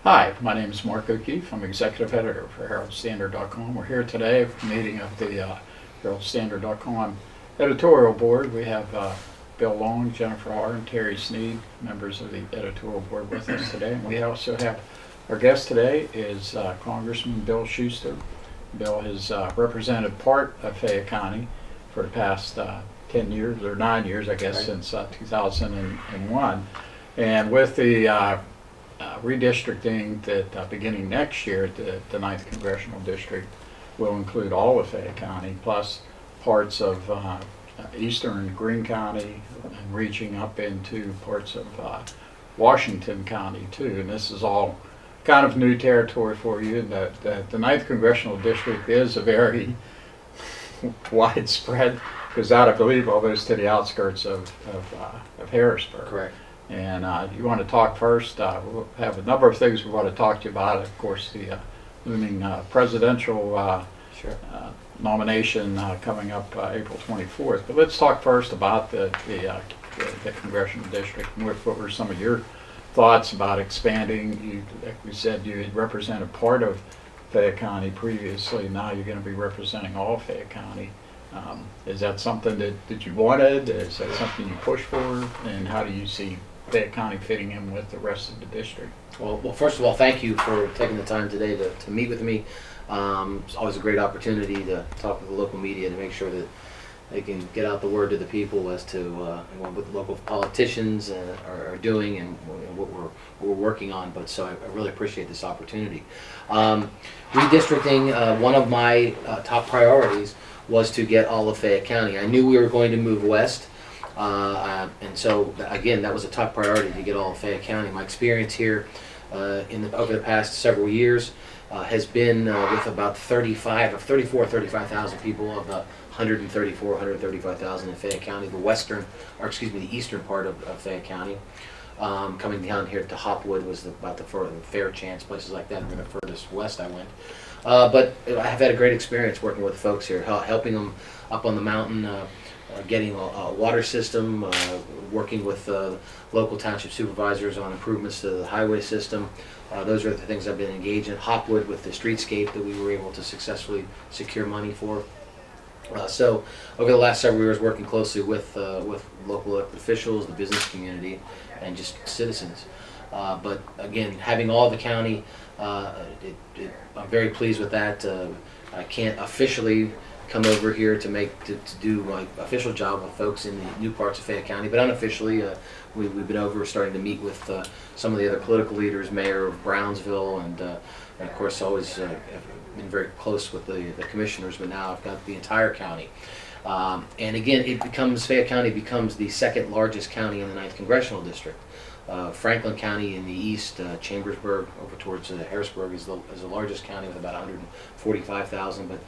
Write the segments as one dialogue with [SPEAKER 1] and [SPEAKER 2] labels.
[SPEAKER 1] Hi, my name is Mark O'Keefe. I'm Executive Editor for Herald-Standard.com. We're here today for a meeting of the Herald-Standard.com editorial board. We have Bill Long, Jennifer R., and Terry Sneed, members of the editorial board with us today. And we also have our guest today is Congressman Bill Shuster. Bill has represented part of Fayette County for the past 10 years, or 9 years, I guess, right, since 2001. And with the redistricting that beginning next year, the 9th Congressional District will include all of Fayette County, plus parts of eastern Greene County and reaching up into parts of Washington County too. And this is all kind of new territory for you. And the 9th Congressional District is a very widespread, goes out, I believe, almost to the outskirts of Harrisburg.
[SPEAKER 2] Correct.
[SPEAKER 1] And you want to talk first. We'll have a number of things we want to talk to you about. Of course, the looming presidential nomination coming up April 24th. But let's talk first about the congressional district. What were some of your thoughts about expanding? Like we said, you had represented part of Fayette County previously. Now you're going to be representing all Fayette County. Is that something that you wanted? Is that something you pushed for? And how do you see Fayette County fitting in with the rest of the district?
[SPEAKER 2] Well, first of all, thank you for taking the time today to meet with me. It's always a great opportunity to talk with the local media to make sure that they can get out the word to the people as to what the local politicians are doing and what we're working on. But so I really appreciate this opportunity. Redistricting, one of my top priorities was to get all of Fayette County. I knew we were going to move west, and so again, that was a top priority to get all of Fayette County. My experience here over the past several years has been with about 35,000 people of the 135,000 in Fayette County, the eastern part of Fayette County. Coming down here to Hopwood was about the Fairchance, places like that, and the furthest west I went. But I have had a great experience working with folks here, helping them up on the mountain, getting a water system, working with local township supervisors on improvements to the highway system. Those are the things I've been engaged in. Hopwood with the streetscape that we were able to successfully secure money for. So over the last several years, working closely with local elected officials, the business community, and just citizens. But again, having all the county, I'm very pleased with that. I can't officially come over here to do my official job with folks in the new parts of Fayette County, but unofficially, we've been over starting to meet with some of the other political leaders, Mayor of Brownsville, and of course always been very close with the commissioners, but now I've got the entire county. And again, Fayette County becomes the second largest county in the 9th Congressional District. Franklin County in the east, Chambersburg over towards Harrisburg is the largest county with about 145,000, but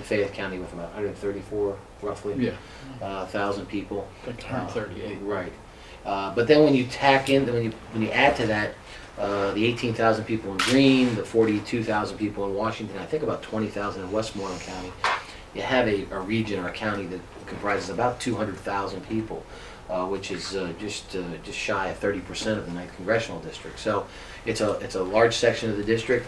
[SPEAKER 2] Fayette County with about 134 roughly thousand people.
[SPEAKER 1] 138.
[SPEAKER 2] Right. But then when you tack in, when you add to that the 18,000 people in Greene, the 42,000 people in Washington, I think about 20,000 in Westmoreland County, you have a region or a county that comprises about 200,000 people. Which is just shy of 30% of the 9th Congressional District. So it's a large section of the district,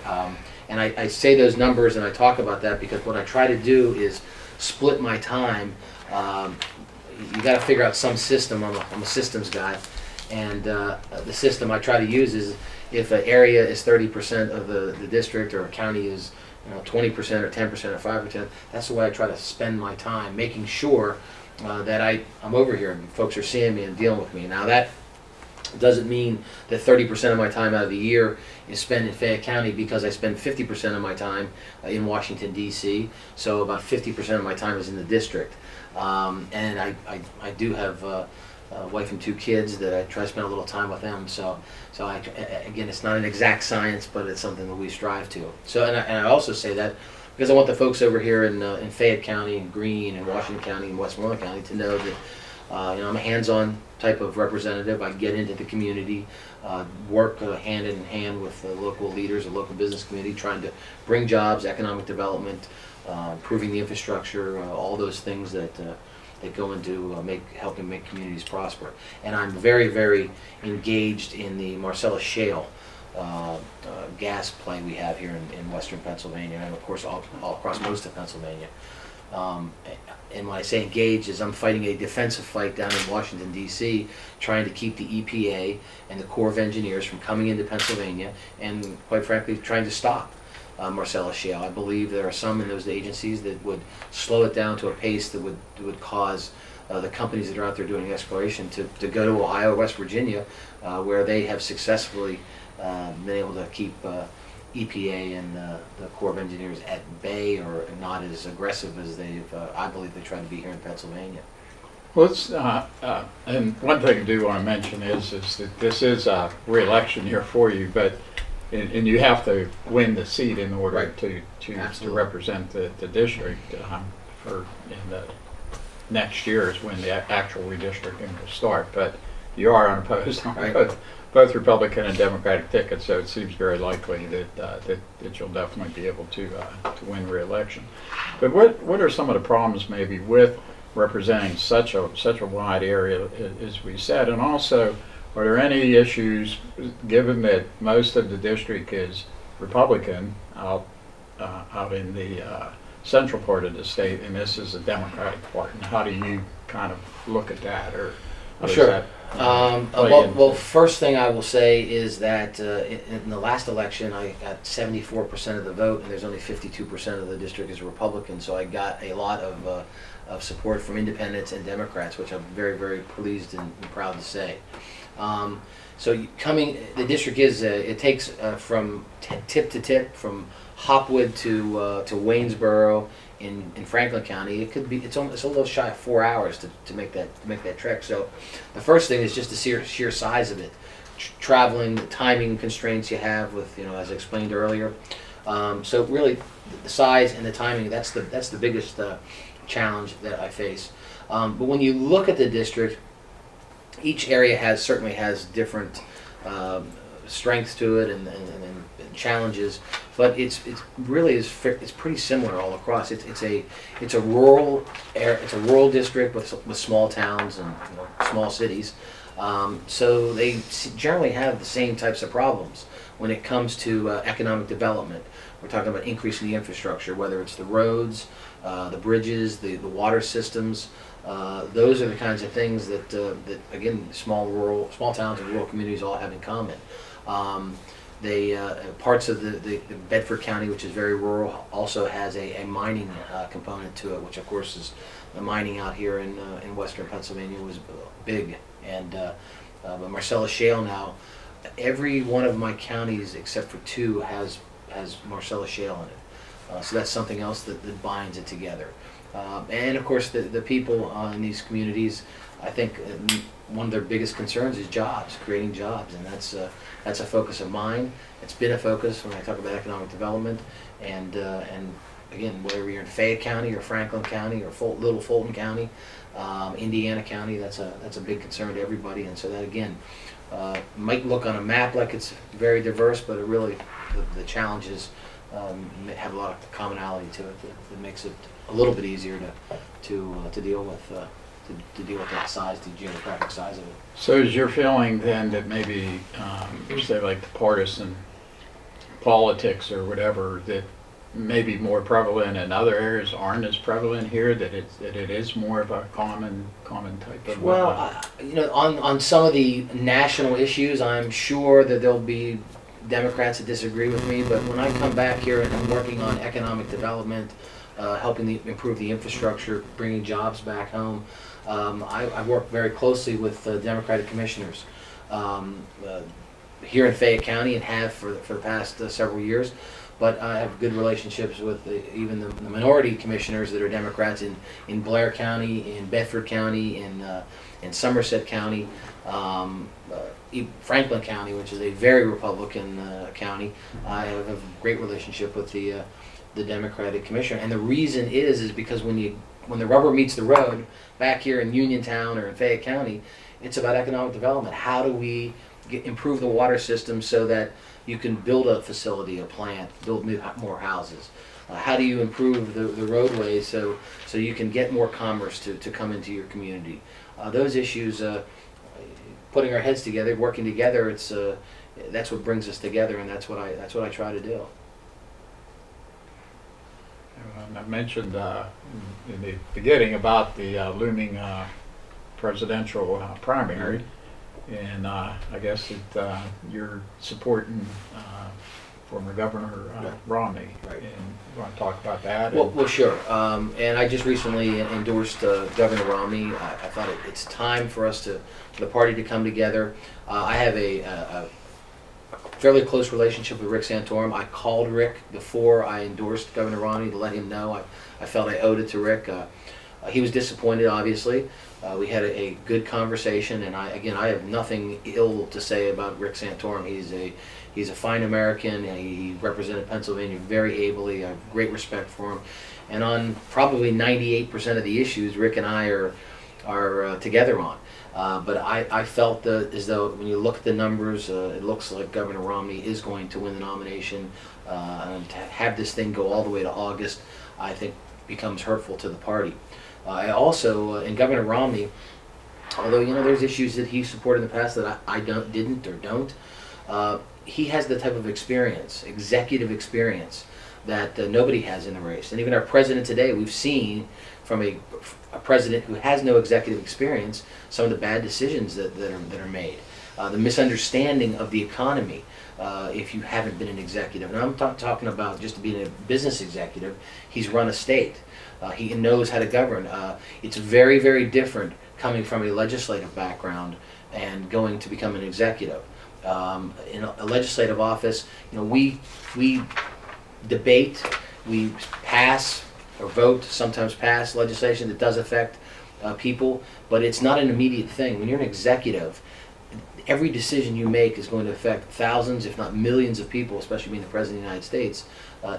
[SPEAKER 2] and I say those numbers and I talk about that because what I try to do is split my time. You got to figure out some system. I'm a systems guy, and the system I try to use is if an area is 30% of the district or a county is 20% or 10% or 5%. That's the way I try to spend my time, making sure that I'm over here and folks are seeing me and dealing with me. Now that doesn't mean that 30% of my time out of the year is spent in Fayette County, because I spend 50% of my time in Washington, D.C., so about 50% of my time is in the district. And I do have a wife and 2 kids that I try to spend a little time with them. So again, it's not an exact science, but it's something that we strive to. So and I also say that because I want the folks over here in Fayette County and Greene and Washington County and Westmoreland County to know that I'm a hands-on type of representative. I get into the community, work hand in hand with the local leaders, the local business community, trying to bring jobs, economic development, improving the infrastructure, all those things that go into helping make communities prosper. And I'm very, very engaged in the Marcellus Shale gas play we have here in western Pennsylvania, and of course all across most of Pennsylvania. And when I say engaged, is I'm fighting a defensive fight down in Washington, D.C., trying to keep the EPA and the Corps of Engineers from coming into Pennsylvania and, quite frankly, trying to stop Marcellus Shale. I believe there are some in those agencies that would slow it down to a pace that would cause the companies that are out there doing exploration to go to Ohio, West Virginia, where they have successfully been able to keep EPA and the Corps of Engineers at bay, or not as aggressive as I believe they try to be here in Pennsylvania.
[SPEAKER 1] Well, and one thing I do want to mention is that this is a re-election year for you, but and you have to win the seat in order
[SPEAKER 2] Right.
[SPEAKER 1] to choose
[SPEAKER 2] Absolutely.
[SPEAKER 1] to represent the district for in the next year is when the actual redistricting will start. But you are unopposed on
[SPEAKER 2] Right.
[SPEAKER 1] both Republican and Democratic tickets, so it seems very likely that you'll definitely be able to win re-election. But what are some of the problems maybe with representing such a wide area as we said, and also are there any issues, given that most of the district is Republican out in the central part of the state, and this is a Democratic part, and how do you kind of look at that, or how does
[SPEAKER 2] Sure.
[SPEAKER 1] that play
[SPEAKER 2] Well,
[SPEAKER 1] into-
[SPEAKER 2] first thing I will say is that in the last election, I got 74% of the vote, and there's only 52% of the district is Republican. So I got a lot of support from independents and Democrats, which I'm very, very pleased and proud to say. The district is it takes from tip to tip, from Hopwood to Waynesboro in Franklin County. It's a little shy of 4 hours to make that trek. So the first thing is just the sheer size of it, traveling, the timing constraints you have with, as I explained earlier. So really, the size and the timing, that's the biggest challenge that I face. But when you look at the district, each area certainly has different strengths to it and challenges, but it's pretty similar all across. It's a rural district with small towns and small cities, so they generally have the same types of problems when it comes to economic development. We're talking about increasing the infrastructure, whether it's the roads, the bridges, the water systems. Those are the kinds of things that again, small towns and rural communities all have in common. Parts of the Bedford County, which is very rural, also has a mining component to it, which of course is the mining out here in western Pennsylvania was big. And but Marcellus Shale now, every one of my counties except for two has Marcellus Shale in it. So that's something else that binds it together. And of course, the people in these communities, I think one of their biggest concerns is jobs, creating jobs, and that's a focus of mine. It's been a focus when I talk about economic development, and again, whether you're in Fayette County or Franklin County or Little Fulton County, Indiana County, that's a big concern to everybody. And so that again might look on a map like it's very diverse, but it really the challenges have a lot of commonality to it that makes it a little bit easier to deal with that size, the geographic size of it.
[SPEAKER 1] So is your feeling then that maybe, say like the partisan politics or whatever, that may be more prevalent in other areas aren't as prevalent here, that it is more of a common type of...
[SPEAKER 2] Well, on some of the national issues, I'm sure that there'll be Democrats that disagree with me, but when I come back here and I'm working on economic development, helping improve the infrastructure, bringing jobs back home, I work very closely with Democratic commissioners here in Fayette County, and have for the past several years. But I have good relationships with even the minority commissioners that are Democrats in Blair County, in Bedford County, in Somerset County, Franklin County, which is a very Republican county. I have a great relationship with the Democratic commissioner, and the reason is because when the rubber meets the road back here in Uniontown or in Fayette County, it's about economic development. How do we improve the water system so that you can build a facility, a plant, build more houses? How do you improve the roadways so you can get more commerce to come into your community? Those issues, putting our heads together, working together, that's what brings us together, and that's what I try to do.
[SPEAKER 1] And I mentioned in the beginning about the looming presidential primary, and I guess that you're supporting former Governor Romney.
[SPEAKER 2] Right.
[SPEAKER 1] And you want to talk about that?
[SPEAKER 2] Well, sure. And I just recently endorsed Governor Romney. I thought it's time for us for the party to come together. I have a fairly close relationship with Rick Santorum. I called Rick before I endorsed Governor Romney to let him know I felt I owed it to Rick. He was disappointed, obviously. We had a good conversation, and I have nothing ill to say about Rick Santorum. He's a fine American. He represented Pennsylvania very ably. I have great respect for him. And on probably 98% of the issues, Rick and I are together on. But I felt as though when you look at the numbers, it looks like Governor Romney is going to win the nomination. And to have this thing go all the way to August, I think becomes hurtful to the party. I also, in Governor Romney, although there's issues that he supported in the past that I don't, he has the type of experience, executive experience, that nobody has in the race. And even our president today, we've seen from a president who has no executive experience some of the bad decisions that are made. The misunderstanding of the economy if you haven't been an executive. And I'm talking about just being a business executive. He's run a state. He knows how to govern. It's very, very different coming from a legislative background and going to become an executive. In a legislative office, we debate, we pass or vote, sometimes pass legislation that does affect people, but it's not an immediate thing. When you're an executive, every decision you make is going to affect thousands, if not millions of people, especially being the President of the United States,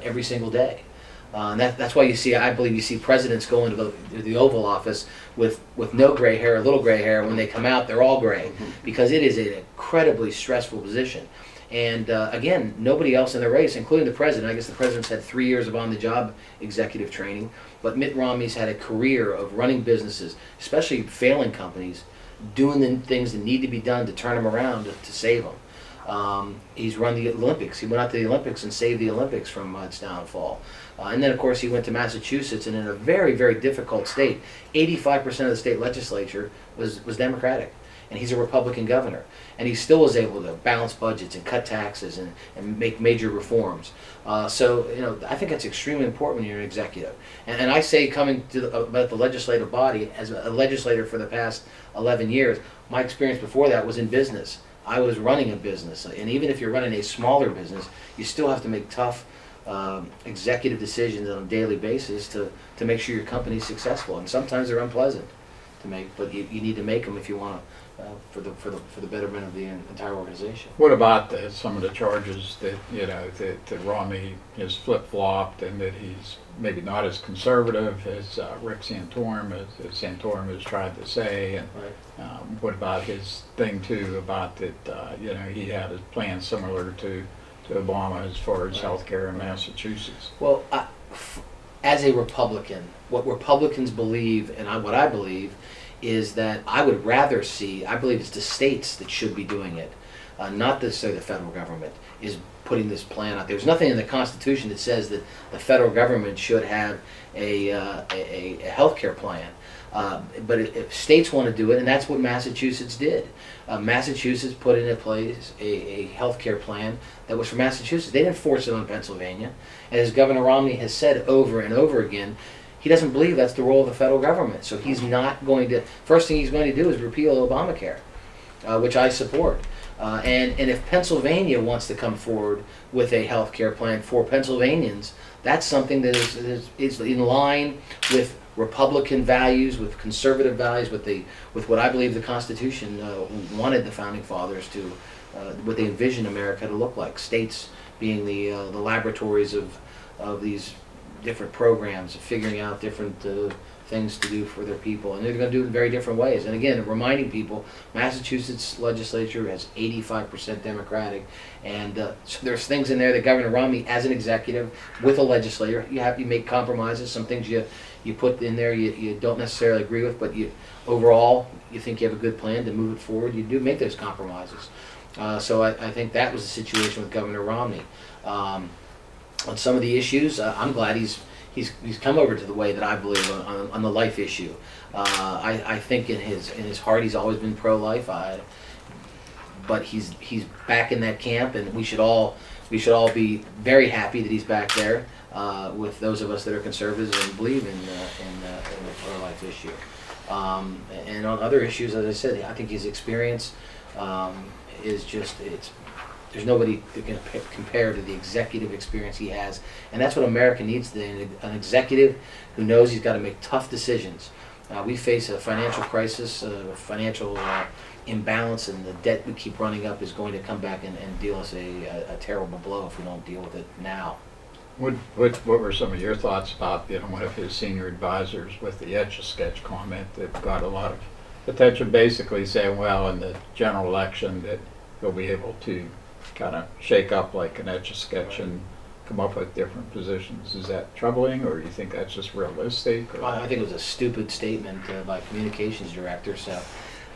[SPEAKER 2] every single day. And that's why I believe you see presidents go into the Oval Office with no gray hair, or little gray hair. When they come out, they're all gray, because it is an incredibly stressful position. And again, nobody else in the race, including the president. I guess the president's had 3 years of on-the-job executive training, but Mitt Romney's had a career of running businesses, especially failing companies, doing the things that need to be done to turn them around to save them. He's run the Olympics. He went out to the Olympics and saved the Olympics from its downfall. And then, of course, he went to Massachusetts, and in a very, very difficult state, 85% of the state legislature was Democratic, and he's a Republican governor. And he still was able to balance budgets and cut taxes and make major reforms. So, I think that's extremely important when you're an executive. And I say, coming to about the legislative body, as a legislator for the past 11 years, my experience before that was in business. I was running a business, and even if you're running a smaller business, you still have to make tough executive decisions on a daily basis to make sure your company's successful. And sometimes they're unpleasant to make, but you need to make them if you want to, for the betterment of the entire organization.
[SPEAKER 1] What about some of the charges that that Romney has flip-flopped, and that he's maybe not as conservative as Rick Santorum, as Santorum has tried to say? And
[SPEAKER 2] Right.
[SPEAKER 1] what about his thing too about that he had a plan similar to Obama as far as health care in Massachusetts?
[SPEAKER 2] Well, as a Republican, what Republicans believe, and what I believe, is that I would rather see, I believe it's the states that should be doing it, not the federal government is putting this plan out. There's nothing in the Constitution that says that the federal government should have a health care plan. But if states want to do it, and that's what Massachusetts did. Massachusetts put into place a health care plan that was for Massachusetts. They didn't force it on Pennsylvania. And as Governor Romney has said over and over again, he doesn't believe that's the role of the federal government. So he's not going to, first thing he's going to do is repeal Obamacare, which I support. And if Pennsylvania wants to come forward with a health care plan for Pennsylvanians, that's something that is in line with Republican values, with conservative values, with what I believe the Constitution wanted the Founding Fathers to, what they envisioned America to look like. States being the laboratories of these different programs, of figuring out different things to do for their people, and they're going to do it in very different ways. And again, reminding people, Massachusetts legislature has 85% Democratic, and so there's things in there that Governor Romney, as an executive with a legislator, you make compromises. Some things you put in there you don't necessarily agree with, but overall you think you have a good plan to move it forward. You do make those compromises. So I think that was the situation with Governor Romney. On some of the issues, I'm glad he's come over to the way that I believe on the life issue. I think in his heart he's always been pro-life. But he's back in that camp, and we should all be very happy that he's back there with those of us that are conservatives and believe in the pro-life issue. And on other issues, as I said, I think his experience is just there's nobody that can compare to the executive experience he has, and that's what America needs today, an executive who knows he's got to make tough decisions. We face a financial crisis, a financial imbalance, and the debt we keep running up is going to come back and deal us a terrible blow if we don't deal with it now.
[SPEAKER 1] What were some of your thoughts about one of his senior advisors with the Etch-a-Sketch comment that got a lot of attention, basically saying, well, in the general election that he'll be able to kind of shake up like an Etch-a-Sketch and come up with different positions? Is that troubling, or do you think that's just realistic? Or?
[SPEAKER 2] I think it was a stupid statement by communications director, so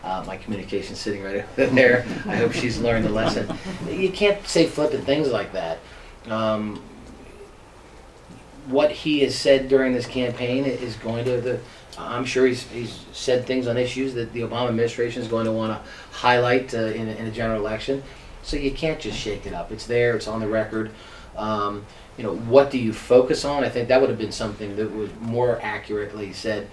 [SPEAKER 2] my communications sitting right over there. I hope she's learned the lesson. You can't say flippant things like that. What he has said during this campaign is going to I'm sure he's said things on issues that the Obama administration is going to want to highlight in a general election. So you can't just shake it up. It's there. It's on the record. What do you focus on? I think that would have been something that was more accurately said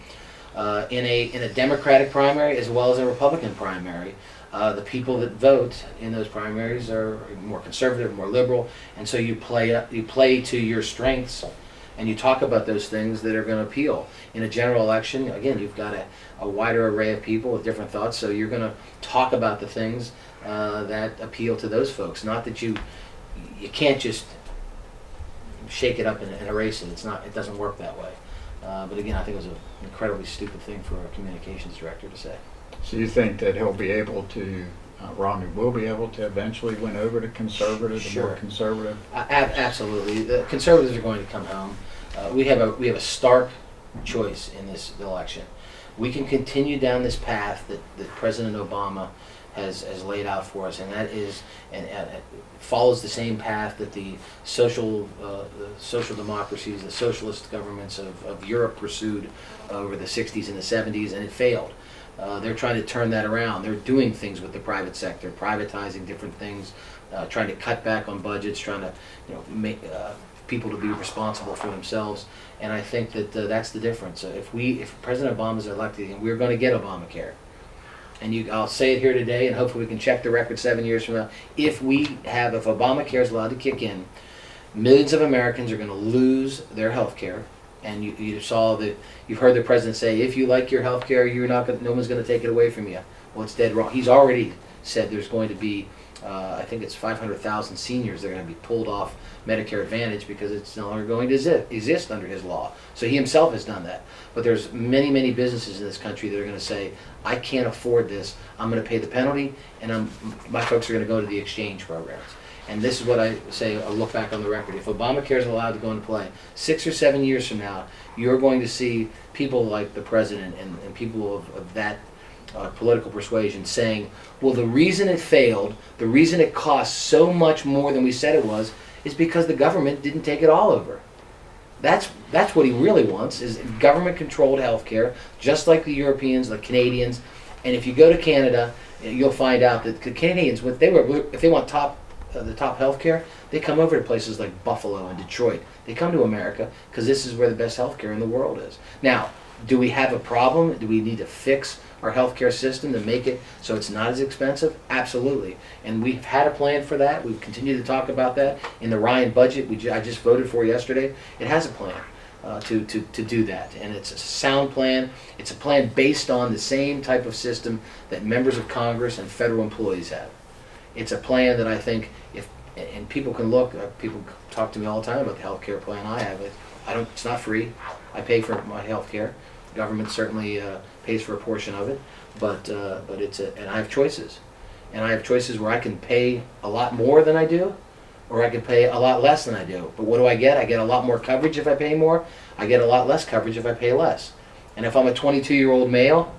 [SPEAKER 2] in a Democratic primary as well as a Republican primary. The people that vote in those primaries are more conservative, more liberal, and so you play to your strengths, and you talk about those things that are going to appeal. In a general election, again, you've got a wider array of people with different thoughts, so you're going to talk about the things that appeal to those folks. Not that you can't just shake it up and erase it. It doesn't work that way. But again, I think it was an incredibly stupid thing for a communications director to say.
[SPEAKER 1] So you think that he'll be able to, Romney will be able to eventually win over to conservative,
[SPEAKER 2] Sure.
[SPEAKER 1] the more conservative?
[SPEAKER 2] Absolutely. The conservatives are going to come home. We have a stark choice in this election. We can continue down this path that President Obama has laid out for us, and that is and it follows the same path that the social democracies, the socialist governments of Europe pursued over the 60s and the 70s, and it failed. They're trying to turn that around. They're doing things with the private sector, privatizing different things, trying to cut back on budgets, trying to make people to be responsible for themselves. And I think that that's the difference. If President Obama is elected, and we're going to get Obamacare, and I'll say it here today, and hopefully we can check the record 7 years from now. If Obamacare is allowed to kick in, millions of Americans are going to lose their health care. And you've heard the president say, if you like your health care, no one's going to take it away from you. Well, it's dead wrong. He's already said there's going to be, I think it's 500,000 seniors that are going to be pulled off Medicare Advantage because it's no longer going to exist under his law. So he himself has done that. But there's many, many businesses in this country that are going to say, I can't afford this. I'm going to pay the penalty, and my folks are going to go to the exchange programs. And this is what I say, I'll look back on the record. If Obamacare is allowed to go into play, 6 or 7 years from now, you're going to see people like the president and people of that political persuasion saying, well, the reason it failed, the reason it cost so much more than we said it was, is because the government didn't take it all over. That's what he really wants, is government-controlled health care, just like the Europeans, the Canadians. And if you go to Canada, you'll find out that the Canadians, if they want the top health care, they come over to places like Buffalo and Detroit. They come to America because this is where the best health care in the world is. Now, do we have a problem? Do we need to fix our healthcare system to make it so it's not as expensive? Absolutely. And we've had a plan for that. We've continued to talk about that. In the Ryan budget, I just voted for yesterday, it has a plan to do that. And it's a sound plan. It's a plan based on the same type of system that members of Congress and federal employees have. It's a plan that I think, and people can look, people talk to me all the time about the health care plan I have. It's not free. I pay for my health care. The government certainly pays for a portion of it, but and I have choices. And I have choices where I can pay a lot more than I do, or I can pay a lot less than I do. But what do I get? I get a lot more coverage if I pay more. I get a lot less coverage if I pay less. And if I'm a 22-year-old male,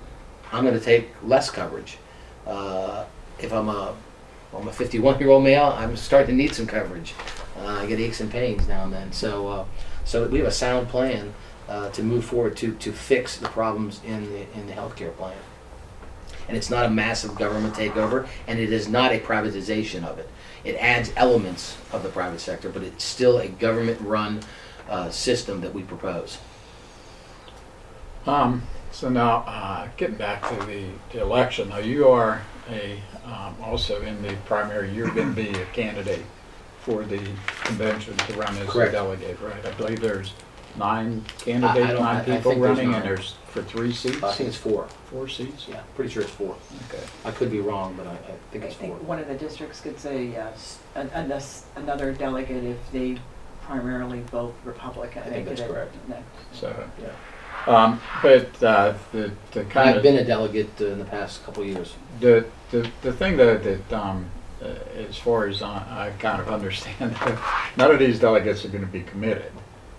[SPEAKER 2] I'm going to take less coverage. If I'm a I'm a 51-year-old male. I'm starting to need some coverage. I get aches and pains now and then. So we have a sound plan to move forward to fix the problems in the healthcare plan. And it's not a massive government takeover, and it is not a privatization of it. It adds elements of the private sector, but it's still a government-run system that we propose.
[SPEAKER 1] So now, getting back to the election, now you are also in the primary, you're going to be a candidate for the convention to run as
[SPEAKER 2] Correct.
[SPEAKER 1] a delegate, right? I believe there's 9
[SPEAKER 2] I
[SPEAKER 1] candidates,
[SPEAKER 2] don't-
[SPEAKER 1] 9
[SPEAKER 2] I
[SPEAKER 1] people
[SPEAKER 2] think there's
[SPEAKER 1] running,
[SPEAKER 2] 9.
[SPEAKER 1] and there's for 3 seats?
[SPEAKER 2] I think it's 4.
[SPEAKER 1] 4 seats?
[SPEAKER 2] Yeah, pretty sure it's 4.
[SPEAKER 1] Okay.
[SPEAKER 2] I could be wrong, but I think
[SPEAKER 3] I
[SPEAKER 2] it's 4.
[SPEAKER 3] think one of the districts gets another delegate if they primarily vote Republican.
[SPEAKER 2] I think that's correct.
[SPEAKER 1] So,
[SPEAKER 2] Yeah.
[SPEAKER 1] but the kind
[SPEAKER 2] I've
[SPEAKER 1] of
[SPEAKER 2] been a delegate in the past couple of years.
[SPEAKER 1] the thing though that as far as I kind of understand, none of these delegates are going to be committed.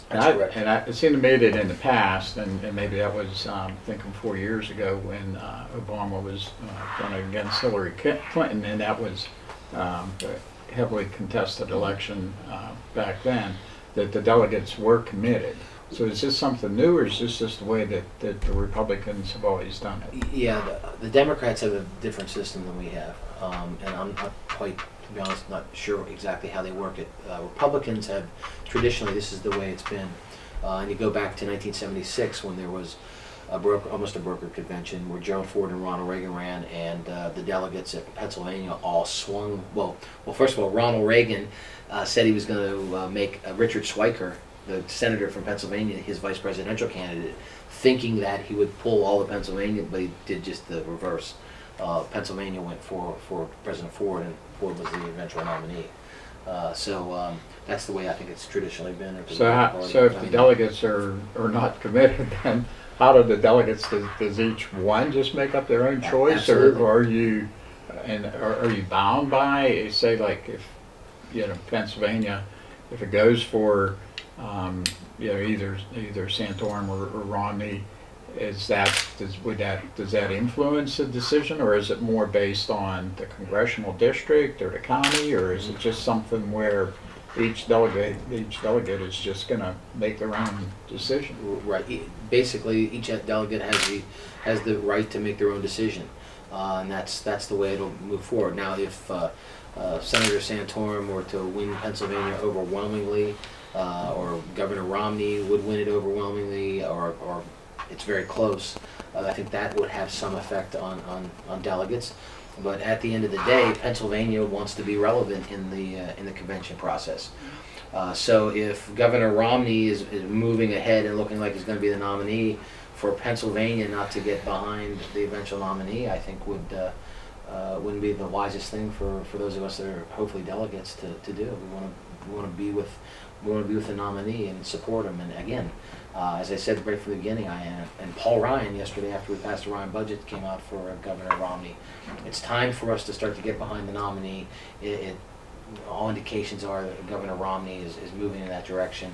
[SPEAKER 2] That's correct.
[SPEAKER 1] It seemed to me that in the past, and maybe that was thinking 4 years ago when Obama was running against Hillary Clinton, and that was a heavily contested election back then, that the delegates were committed. So is this something new, or is this just the way that the Republicans have always done it?
[SPEAKER 2] Yeah, the Democrats have a different system than we have, and I'm not quite, to be honest, not sure exactly how they work it. Republicans have traditionally, this is the way it's been, and you go back to 1976 when there was almost a broker convention where Gerald Ford and Ronald Reagan ran, and the delegates at Pennsylvania all swung. Well, first of all, Ronald Reagan said he was going to make Richard Schweiker, the senator from Pennsylvania, his vice presidential candidate, thinking that he would pull all of Pennsylvania, but he did just the reverse. Pennsylvania went for President Ford, and Ford was the eventual nominee. So that's the way I think it's traditionally been.
[SPEAKER 1] So if the delegates are not committed, then how do the delegates, does each one just make up their own choice?
[SPEAKER 2] Absolutely.
[SPEAKER 1] Or are you bound by, say, like if, Pennsylvania, if it goes for, either Santorum or Romney, does that influence the decision, or is it more based on the congressional district or the county, or is it just something where each delegate is just going to make their own decision?
[SPEAKER 2] Right. Basically, each delegate has the right to make their own decision, and that's the way it'll move forward. Now, if Senator Santorum were to win Pennsylvania overwhelmingly, or Governor Romney would win it overwhelmingly, or it's very close, I think that would have some effect on delegates. But at the end of the day, Pennsylvania wants to be relevant in the convention process. So if Governor Romney is moving ahead and looking like he's going to be the nominee, for Pennsylvania not to get behind the eventual nominee, I think wouldn't be the wisest thing for those of us that are hopefully delegates to do. We want to be with the nominee and support him. And again, as I said right from the beginning, and Paul Ryan yesterday, after we passed the Ryan budget, came out for Governor Romney. It's time for us to start to get behind the nominee. All indications are that Governor Romney is moving in that direction.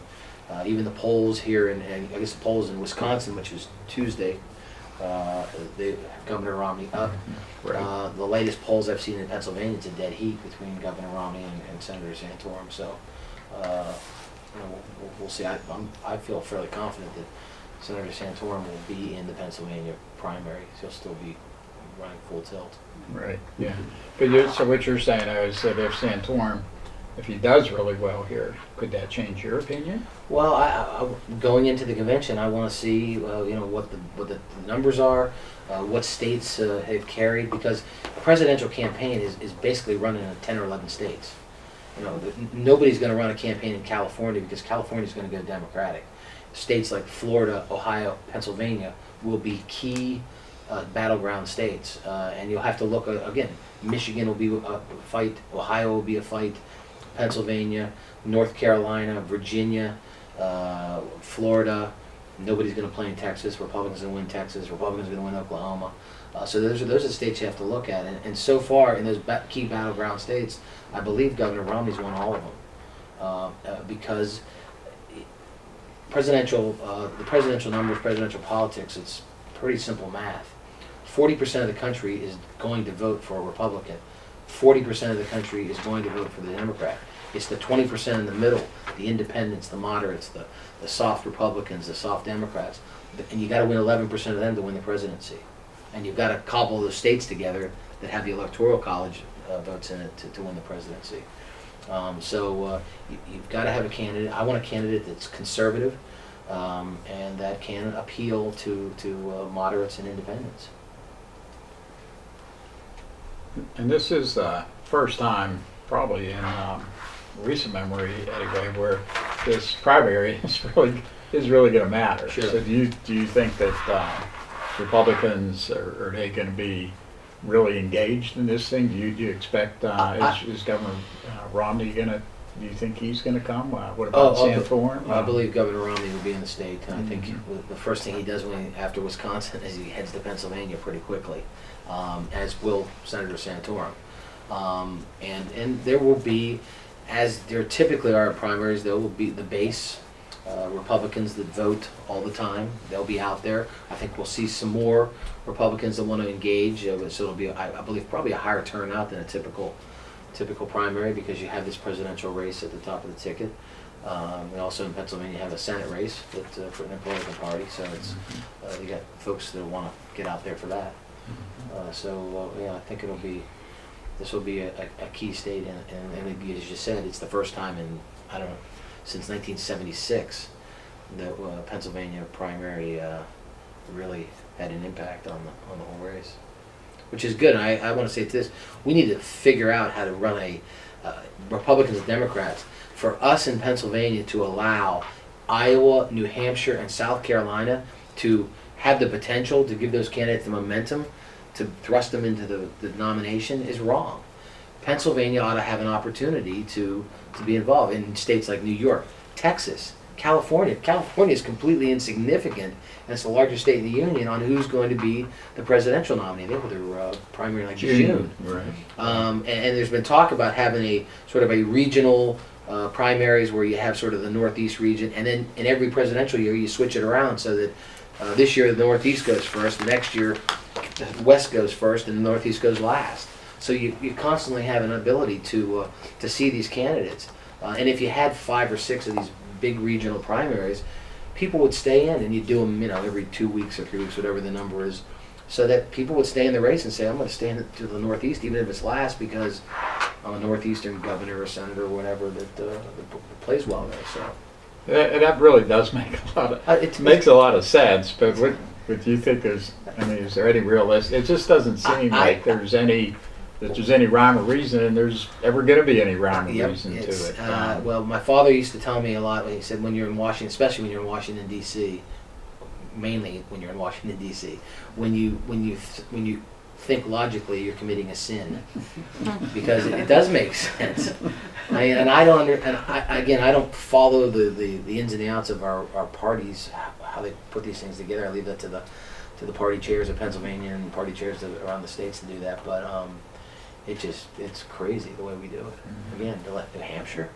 [SPEAKER 2] Even the polls here, and I guess the polls in Wisconsin, which was Tuesday, Governor Romney up.
[SPEAKER 1] Right.
[SPEAKER 2] The latest polls I've seen in Pennsylvania, it's a dead heat between Governor Romney and Senator Santorum. So we'll see. I feel fairly confident that Senator Santorum will be in the Pennsylvania primary. He'll still be running full tilt.
[SPEAKER 1] Right, yeah. But so what you're saying is that if Santorum, if he does really well here, could that change your opinion?
[SPEAKER 2] Well, I going into the convention, I want to see what the numbers are, what states have carried, because a presidential campaign is basically running in 10 or 11 states. Nobody's going to run a campaign in California because California's going to go Democratic. States like Florida, Ohio, Pennsylvania will be key battleground states, and you'll have to look again. Michigan will be a fight, Ohio will be a fight, Pennsylvania, North Carolina, Virginia, Florida. Nobody's going to play in Texas. Republicans are going to win Texas. Republicans are going to win Oklahoma. So those are the states you have to look at. And so far in those key battleground states, I believe Governor Romney's won all of them because the presidential numbers, presidential politics. It's pretty simple math. 40% of the country is going to vote for a Republican. 40% of the country is going to vote for the Democrat. It's the 20% in the middle, the independents, the moderates, the soft Republicans, the soft Democrats, and you got to win 11% of them to win the presidency. And you've got to cobble those states together that have the electoral college votes in it to win the presidency. You've got to have a candidate. I want a candidate that's conservative, and that can appeal to moderates and independents.
[SPEAKER 1] And this is the first time, probably in recent memory anyway, where this primary is really going to matter.
[SPEAKER 2] Sure.
[SPEAKER 1] So do you think that Republicans are they going to be really engaged in this thing? Do you expect is Governor Romney going to? Do you think he's going to come? What about Santorum?
[SPEAKER 2] I believe Governor Romney will be in the state, and I think the first thing he does after Wisconsin is he heads to Pennsylvania pretty quickly, as will Senator Santorum. And there will be, as there typically are in primaries, there will be the base Republicans that vote all the time. They'll be out there. I think we'll see some more Republicans that want to engage. So it'll be, I believe, probably a higher turnout than a typical primary, because you have this presidential race at the top of the ticket. We also in Pennsylvania have a Senate race for the Republican Party. So it's you got folks that want to get out there for that. I think this will be a key state, and as you said, it's the first time in, I don't know, since 1976 that Pennsylvania primary really had an impact on the whole race, which is good. And I want to say this: we need to figure out how to run a Republicans and Democrats, for us in Pennsylvania to allow Iowa, New Hampshire, and South Carolina to have the potential to give those candidates the momentum to thrust them into the nomination is wrong. Pennsylvania ought to have an opportunity to be involved in states like New York, Texas, California. California is completely insignificant, and it's the largest state in the union on who's going to be the presidential nominee. They have their primary like June.
[SPEAKER 1] Right.
[SPEAKER 2] And there's been talk about having a sort of a regional primaries where you have sort of the Northeast region, and then in every presidential year you switch it around so that this year the Northeast goes first, the next year the West goes first, and the Northeast goes last. So you constantly have an ability to see these candidates. And if you had 5 or 6 of these big regional primaries, people would stay in, and you do them, every 2 weeks or 3 weeks, whatever the number is, so that people would stay in the race and say, I'm going to stay to the Northeast, even if it's last, because I'm a Northeastern governor or senator or whatever that plays well there. So
[SPEAKER 1] that really does make a lot of makes a lot of sense. But what do you think is there any realistic? It just doesn't seem like there's any rhyme or reason, and there's ever going to be any rhyme or reason to it.
[SPEAKER 2] Well, my father used to tell me a lot. He said, when you're in Washington, especially when you're in Washington D.C., mainly when you're in Washington D.C., when you think logically, you're committing a sin, because it does make sense. I don't follow the ins and the outs of our parties, how they put these things together. I leave that to the party chairs of Pennsylvania and party chairs around the states to do that. But it's crazy the way we do it. Again, to let New Hampshire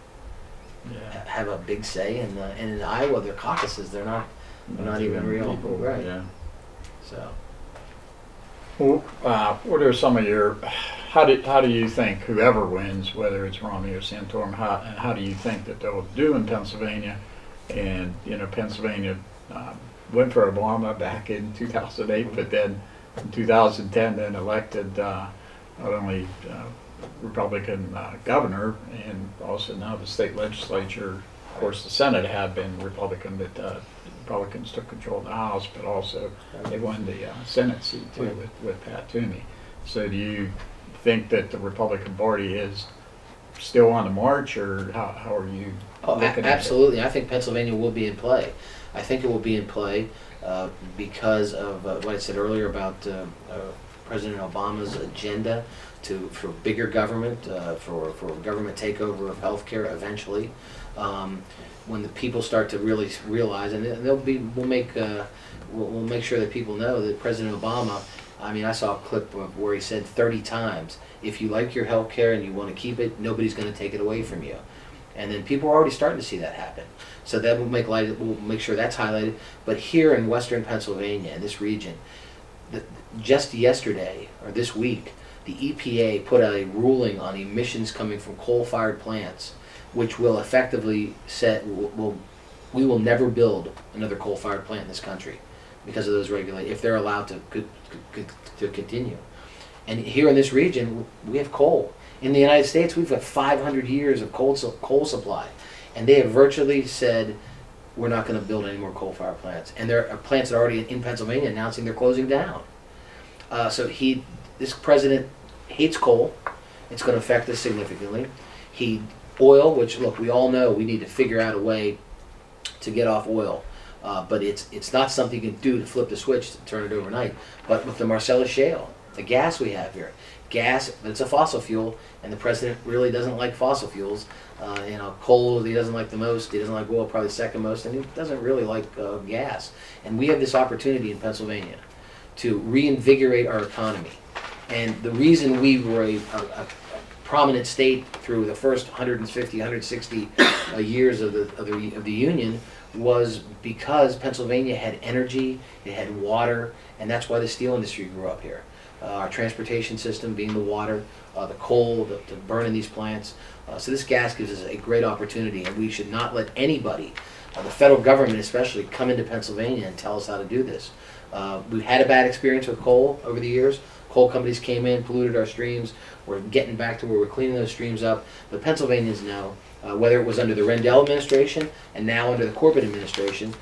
[SPEAKER 2] have a big say, and in Iowa, their caucuses, they're not even real,
[SPEAKER 1] people,
[SPEAKER 2] right?
[SPEAKER 1] Yeah.
[SPEAKER 2] So.
[SPEAKER 1] Well, what are some of your? How do you think whoever wins, whether it's Romney or Santorum, how do you think that they'll do in Pennsylvania? And Pennsylvania went for Obama back in 2008, but then in 2010, then elected not only Republican governor, and also now the state legislature. Of course, the Senate had been Republican, but Republicans took control of the House, but also they won the Senate seat too with Pat Toomey. So do you think that the Republican Party is still on the march, or how are you looking at it?
[SPEAKER 2] Absolutely. I think Pennsylvania will be in play. I think it will be in play because of what I said earlier about President Obama's agenda for bigger government, for government takeover of healthcare eventually. When the people start to really realize, and we'll make sure that people know that President Obama, I saw a clip of where he said 30 times, if you like your health care and you want to keep it, nobody's going to take it away from you. And then people are already starting to see that happen. So that we'll make sure that's highlighted. But here in western Pennsylvania, in this region, just yesterday or this week, the EPA put out a ruling on emissions coming from coal-fired plants, which will effectively we will never build another coal-fired plant in this country because of those regulations, if they're allowed to continue. And here in this region, we have coal. In the United States, we've got 500 years of coal supply, and they have virtually said, we're not going to build any more coal-fired plants. And there are plants that are already in Pennsylvania announcing they're closing down. This president hates coal. It's going to affect us significantly. Oil, which look, we all know we need to figure out a way to get off oil. But it's not something you can do to flip the switch to turn it overnight. But with the Marcellus Shale, the gas we have here, but it's a fossil fuel, and the president really doesn't like fossil fuels. Coal he doesn't like the most. He doesn't like oil probably second most, and he doesn't really like gas. And we have this opportunity in Pennsylvania to reinvigorate our economy. And the reason we were a prominent state through the first 150, 160 years of the Union was because Pennsylvania had energy, it had water, and that's why the steel industry grew up here. Our transportation system being the water, the coal to burn in these plants. So this gas gives us a great opportunity, and we should not let anybody, the federal government especially, come into Pennsylvania and tell us how to do this. We've had a bad experience with coal over the years. Coal companies came in, polluted our streams. We're getting back to where we're cleaning those streams up. But Pennsylvanians know, whether it was under the Rendell administration and now under the Corbett administration,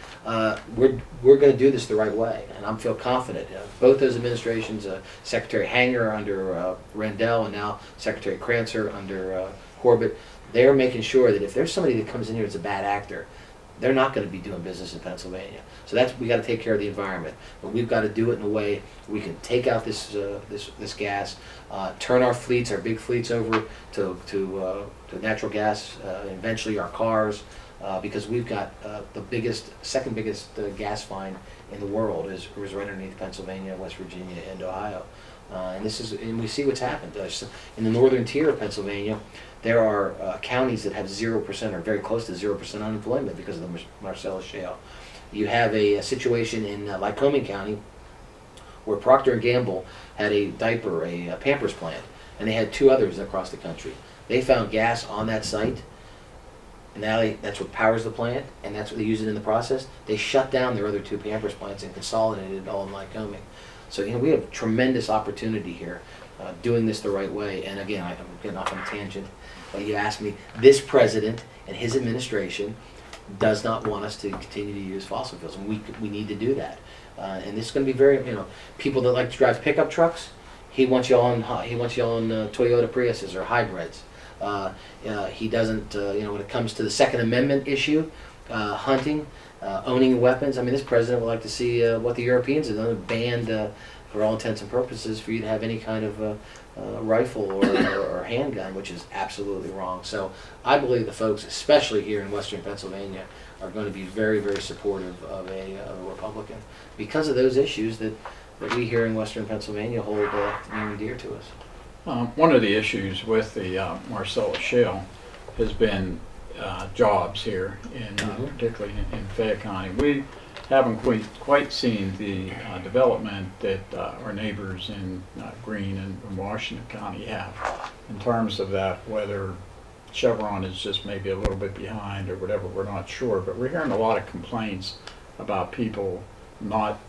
[SPEAKER 2] we're going to do this the right way. And I feel confident. Both those administrations, Secretary Hanger under Rendell and now Secretary Krancer under Corbett, they're making sure that if there's somebody that comes in here that's a bad actor, they're not going to be doing business in Pennsylvania. So we got to take care of the environment, but we've got to do it in a way we can take out this gas, turn our big fleets over to natural gas, eventually our cars, because we've got the second biggest gas find in the world is right underneath Pennsylvania, West Virginia, and Ohio. And we see what's happened. In the northern tier of Pennsylvania, there are counties that have 0% or very close to 0% unemployment because of the Marcellus Shale. You have a situation in Lycoming County where Procter & Gamble had a Pampers plant, and they had two others across the country. They found gas on that site, and now that's what powers the plant, and that's what they use it in the process. They shut down their other two Pampers plants and consolidated it all in Lycoming. So we have tremendous opportunity here, doing this the right way. And again, I'm getting off on a tangent, but you asked me, this president and his administration does not want us to continue to use fossil fuels, and we need to do that. And this is going to be very, people that like to drive pickup trucks, he wants you on Toyota Priuses or hybrids. He doesn't, when it comes to the Second Amendment issue, hunting, owning weapons. I mean, this president would like to see what the Europeans have done, banned for all intents and purposes for you to have any kind of rifle or handgun, which is absolutely wrong. So I believe the folks, especially here in Western Pennsylvania, are going to be very, very supportive of a Republican because of those issues that we here in Western Pennsylvania hold near and dear to us.
[SPEAKER 1] One of the issues with the Marcellus Shale has been jobs here, particularly in Fayette County. We haven't quite seen the development that our neighbors in Greene and Washington County have in terms of that, whether Chevron is just maybe a little bit behind or whatever, we're not sure. But we're hearing a lot of complaints about people not,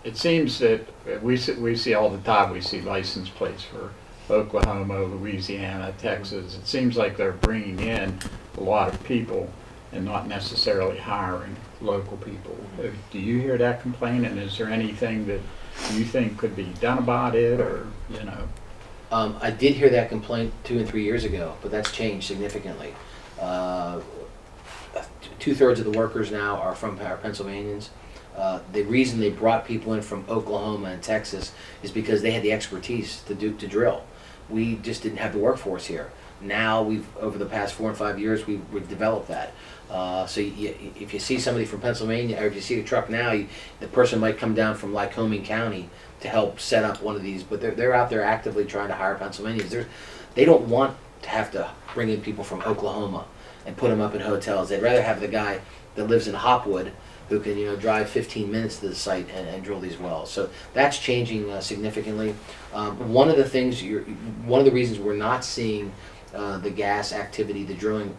[SPEAKER 1] it seems that we see all the time, we see license plates for Oklahoma, Louisiana, Texas. It seems like they're bringing in a lot of people and not necessarily hiring local people. Do you hear that complaint, and is there anything that you think could be done about it, or
[SPEAKER 2] I did hear that complaint 2 and 3 years ago, but that's changed significantly. 2/3 of the workers now are Pennsylvanians. The reason they brought people in from Oklahoma and Texas is because they had the expertise to drill. We just didn't have the workforce here. Now over the past 4 and 5 years, we've developed that. So if you see somebody from Pennsylvania, or if you see a truck now, the person might come down from Lycoming County to help set up one of these, but they're out there actively trying to hire Pennsylvanians. They don't want to have to bring in people from Oklahoma. and put them up in hotels. They'd rather have the guy that lives in Hopwood who can, drive 15 minutes to the site and drill these wells. So that's changing significantly. One of the reasons we're not seeing the gas activity, the drilling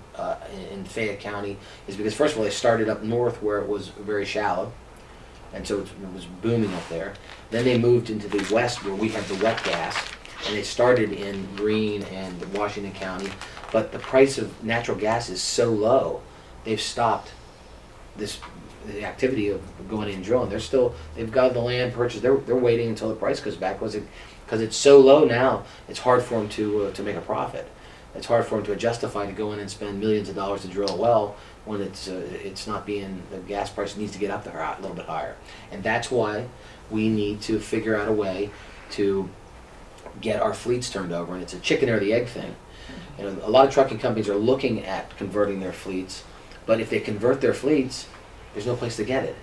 [SPEAKER 2] in Fayette County, is because first of all they started up north where it was very shallow, and so it was booming up there. Then they moved into the west where we have the wet gas, and they started in Greene and Washington County. But the price of natural gas is so low, they've stopped the activity of going in and drilling. They've got the land purchased. They're waiting until the price goes back because it's so low now. It's hard for them to make a profit. It's hard for them to justify to go in and spend millions of dollars to drill a well when it's not being, the gas price needs to get up there a little bit higher. And that's why we need to figure out a way to get our fleets turned over. And it's a chicken or the egg thing. A lot of trucking companies are looking at converting their fleets, but if they convert their fleets, there's no place to get it.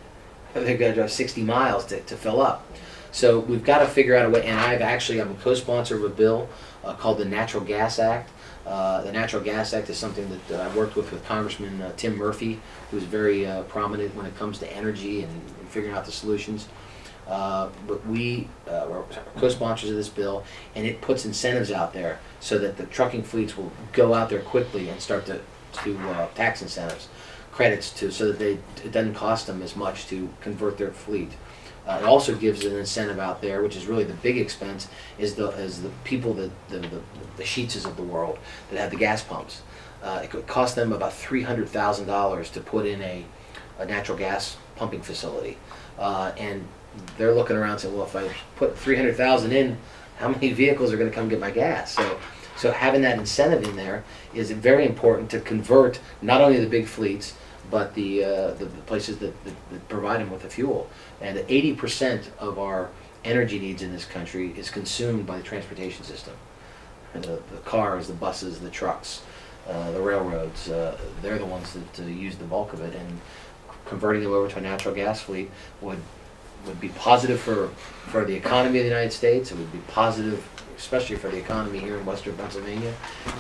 [SPEAKER 2] They're going to drive 60 miles to fill up. So we've got to figure out a way, and I'm a co-sponsor of a bill called the Natural Gas Act. The Natural Gas Act is something that I worked with Congressman Tim Murphy, who's very prominent when it comes to energy and figuring out the solutions. But we are co-sponsors of this bill, and it puts incentives out there so that the trucking fleets will go out there quickly and start to tax incentives, credits so that it doesn't cost them as much to convert their fleet. It also gives an incentive out there, which is really the big expense, is the people, the Sheetses of the world that have the gas pumps. It could cost them about $300,000 to put in a natural gas pumping facility, and they're looking around saying, well, if I put $300,000 in, how many vehicles are going to come get my gas? So having that incentive in there is very important to convert not only the big fleets, but the places that provide them with the fuel. And 80% of our energy needs in this country is consumed by the transportation system. And the cars, the buses, the trucks, the railroads, they're the ones that use the bulk of it. And converting them over to a natural gas fleet would be positive for the economy of the United States. It would be positive, especially for the economy here in Western Pennsylvania,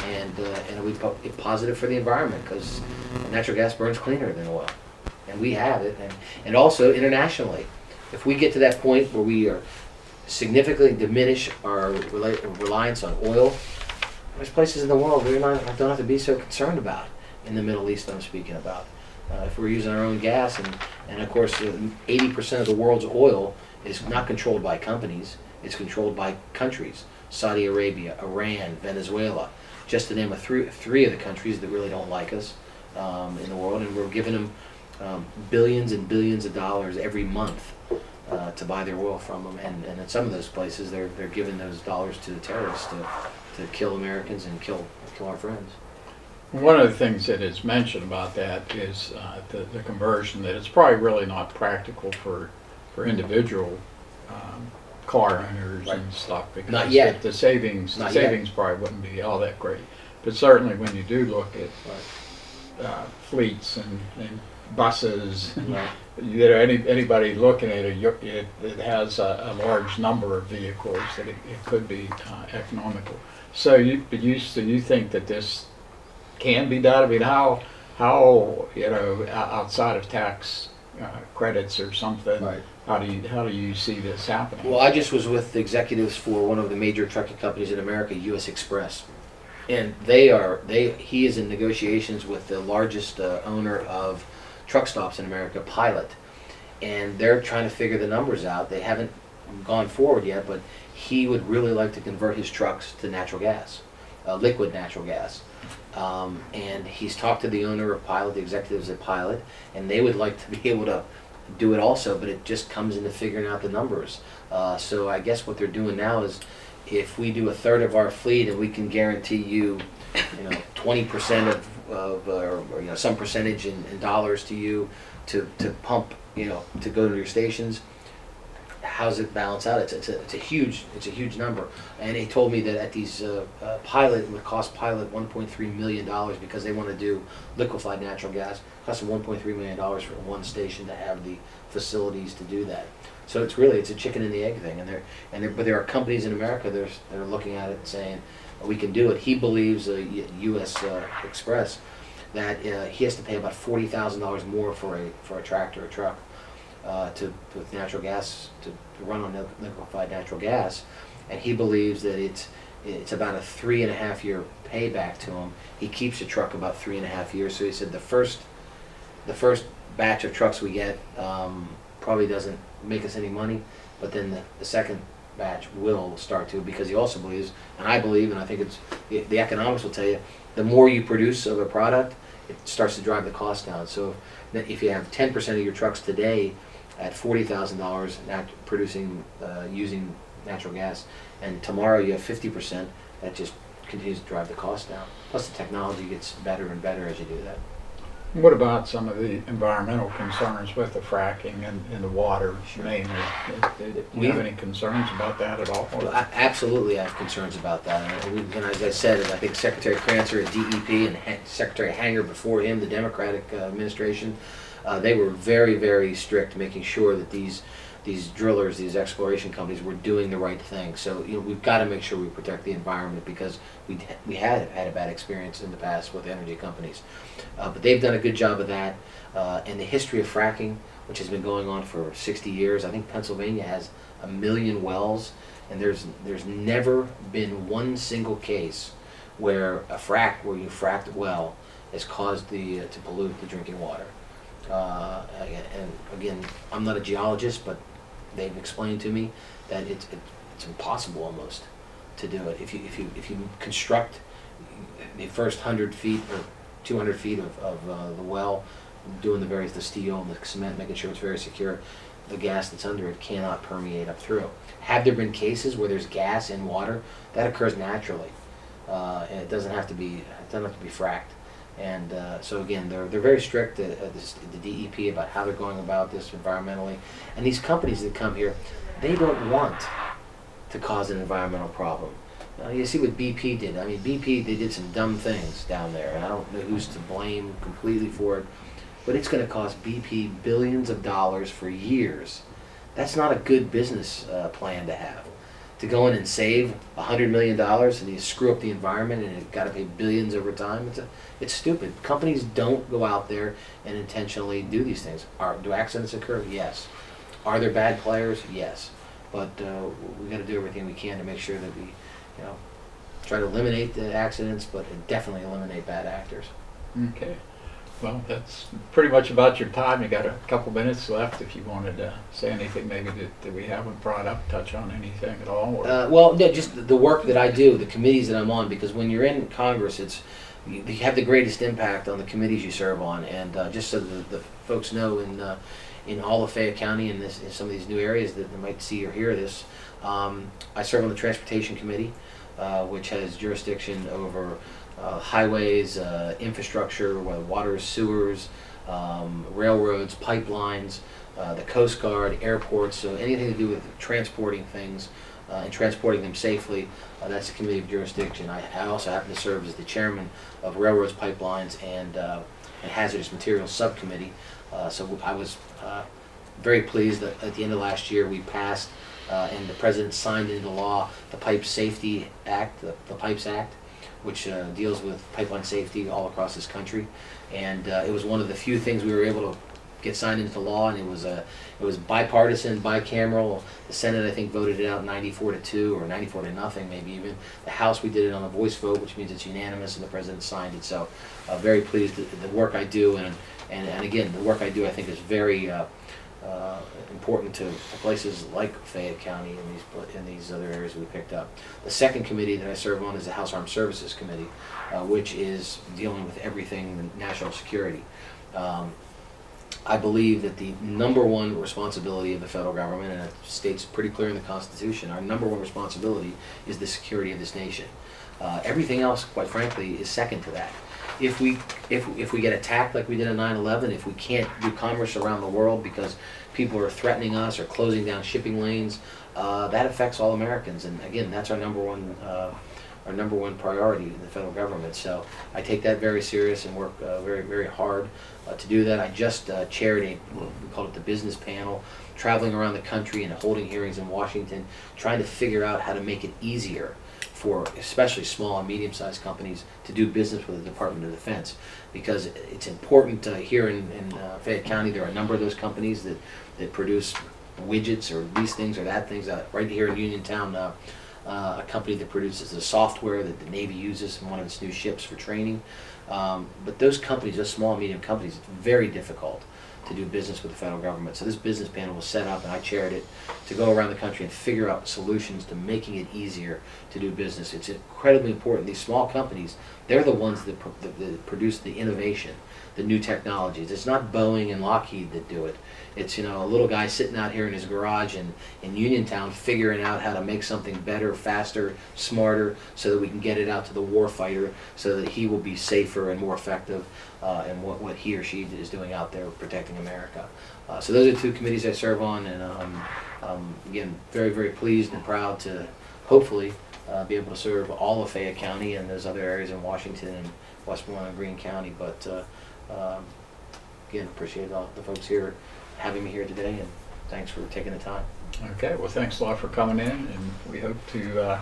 [SPEAKER 2] and it would be positive for the environment because natural gas burns cleaner than oil, and we have it, and also internationally. If we get to that point where we are significantly diminish our reliance on oil, there's places in the world we don't have to be so concerned about. In the Middle East, I'm speaking about. If we're using our own gas, and of course 80% of the world's oil is not controlled by companies, it's controlled by countries. Saudi Arabia, Iran, Venezuela, just to name three of the countries that really don't like us in the world, and we're giving them billions and billions of dollars every month to buy their oil from them, and in some of those places they're giving those dollars to the terrorists to kill Americans and kill our friends.
[SPEAKER 1] One of the things that is mentioned about that is the conversion, that it's probably really not practical for individual car owners and stuff, because
[SPEAKER 2] not yet.
[SPEAKER 1] The savings probably wouldn't be all that great. But certainly when you do look at fleets and buses,
[SPEAKER 2] Right.
[SPEAKER 1] Anybody looking at it has a large number of vehicles that it could be economical. So you think that this can be done? I mean, how outside of tax credits or something,
[SPEAKER 2] Right.
[SPEAKER 1] how do you see this happening?
[SPEAKER 2] Well, I just was with the executives for one of the major trucking companies in America, U.S. Express, and he is in negotiations with the largest owner of truck stops in America, Pilot, and they're trying to figure the numbers out. They haven't gone forward yet, but he would really like to convert his trucks to natural gas, liquid natural gas. And he's talked to the owner of Pilot, the executives at Pilot, and they would like to be able to do it also, but it just comes into figuring out the numbers. So I guess what they're doing now is, if we do a third of our fleet and we can guarantee you 20% or some percentage in dollars to you to pump, to go to your stations, how's it balance out? It's a huge number. And he told me that at these Pilot, it would cost Pilot $1.3 million because they want to do liquefied natural gas. It costs them $1.3 million for one station to have the facilities to do that. So it's a chicken and the egg thing. But there are companies in America that are looking at it and saying we can do it. He believes U.S. Express that he has to pay about $40,000 more for a tractor or truck with natural gas to run on liquefied natural gas, and he believes that it's about a 3.5 year payback to him. He keeps the truck about 3.5 years. So he said the first batch of trucks we get probably doesn't make us any money, but then the second batch will start to, because he also believes, and I believe, and I think the economics will tell you, the more you produce of a product, it starts to drive the cost down. So if you have 10% of your trucks today at $40,000 producing using natural gas, and tomorrow you have 50%, that just continues to drive the cost down. Plus the technology gets better and better as you do that.
[SPEAKER 1] What about some of the environmental concerns with the fracking and the water mainly? Do you have any concerns about that at all?
[SPEAKER 2] Well, absolutely, I have concerns about that. And as I said, I think Secretary Crancer at DEP and Secretary Hanger before him, the Democratic administration, they were very, very strict, making sure that these drillers, these exploration companies, were doing the right thing. So we've got to make sure we protect the environment, because we had a bad experience in the past with energy companies. But they've done a good job of that. And the history of fracking, which has been going on for 60 years, I think Pennsylvania has 1 million wells, and there's never been one single case where you fracked a well has caused to pollute the drinking water. And again, I'm not a geologist, but they've explained to me that it's impossible almost to do it. If you construct the first 100 feet or 200 feet of the well, doing the steel and the cement, making sure it's very secure, the gas that's under it cannot permeate up through. Have there been cases where there's gas in water? That occurs naturally, and it doesn't have to be fracked. And so again, they're very strict at the DEP about how they're going about this environmentally. And these companies that come here, they don't want to cause an environmental problem. You see what BP did. I mean, BP, they did some dumb things down there, and I don't know who's to blame completely for it, but it's going to cost BP billions of dollars for years. That's not a good business plan to have. To go in and save $100 million and you screw up the environment and you've got to pay billions over time, it's stupid. Companies don't go out there and intentionally do these things. Do accidents occur? Yes. Are there bad players? Yes. But we got to do everything we can to make sure that we, try to eliminate the accidents, but definitely eliminate bad actors.
[SPEAKER 1] Okay. Well, that's pretty much about your time. You got a couple minutes left if you wanted to say anything maybe that we haven't brought up, touch on anything at all. Or
[SPEAKER 2] well, no, just the work that I do, the committees that I'm on, because when you're in Congress, you have the greatest impact on the committees you serve on. And just so the folks know, in all of Fayette County and in some of these new areas that they might see or hear this, I serve on the Transportation Committee, which has jurisdiction over highways, infrastructure, water, sewers, railroads, pipelines, the Coast Guard, airports, so anything to do with transporting things and transporting them safely, that's the committee of jurisdiction. I also happen to serve as the chairman of Railroads, Pipelines, and Hazardous Materials Subcommittee. So I was very pleased that at the end of last year we passed and the President signed into law the Pipe Safety Act, the Pipes Act, which deals with pipeline safety all across this country. And it was one of the few things we were able to get signed into law, and it was bipartisan, bicameral. The Senate, I think, voted it out 94-2 or 94-0, maybe even. The House, we did it on a voice vote, which means it's unanimous, and the President signed it. So very pleased with the work I do, and again, the work I do I think is very important to places like Fayette County and these other areas we picked up. The second committee that I serve on is the House Armed Services Committee, which is dealing with everything national security. I believe that the number one responsibility of the federal government, and it states pretty clear in the Constitution, our number one responsibility is the security of this nation. Everything else, quite frankly, is second to that. If we get attacked like we did on 9/11, if we can't do commerce around the world because people are threatening us or closing down shipping lanes, that affects all Americans. And again, that's our number one priority in the federal government. So I take that very serious and work very, very hard to do that. I just chaired we call it the business panel, traveling around the country and holding hearings in Washington, trying to figure out how to make it easier for especially small and medium-sized companies to do business with the Department of Defense, because it's important here in Fayette County. There are a number of those companies that produce widgets or these things or that things. Right here in Uniontown, a company that produces the software that the Navy uses in one of its new ships for training. But those companies, those small and medium companies, it's very difficult to do business with the federal government. So this business panel was set up, and I chaired it, to go around the country and figure out solutions to making it easier to do business. It's incredibly important. These small companies, they're the ones that produce the innovation, the new technologies. It's not Boeing and Lockheed that do it. It's, you know, a little guy sitting out here in his garage in Uniontown figuring out how to make something better, faster, smarter, so that we can get it out to the war fighter, so that he will be safer and more effective in what he or she is doing out there protecting America. So those are two committees I serve on, and again, very, very pleased and proud to hopefully be able to serve all of Fayette County and those other areas in Washington and Westmoreland and Greene County. But again, appreciate all the folks here having me here today, and thanks for taking the time.
[SPEAKER 1] Okay, well, thanks a lot for coming in, and we hope to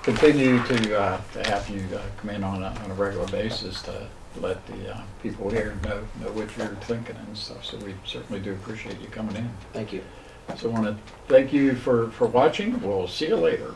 [SPEAKER 1] continue to have you come in on a regular basis to let the people here know what you're thinking and stuff. So we certainly do appreciate you coming in.
[SPEAKER 2] Thank you.
[SPEAKER 1] So I want to thank you for watching. We'll see you later.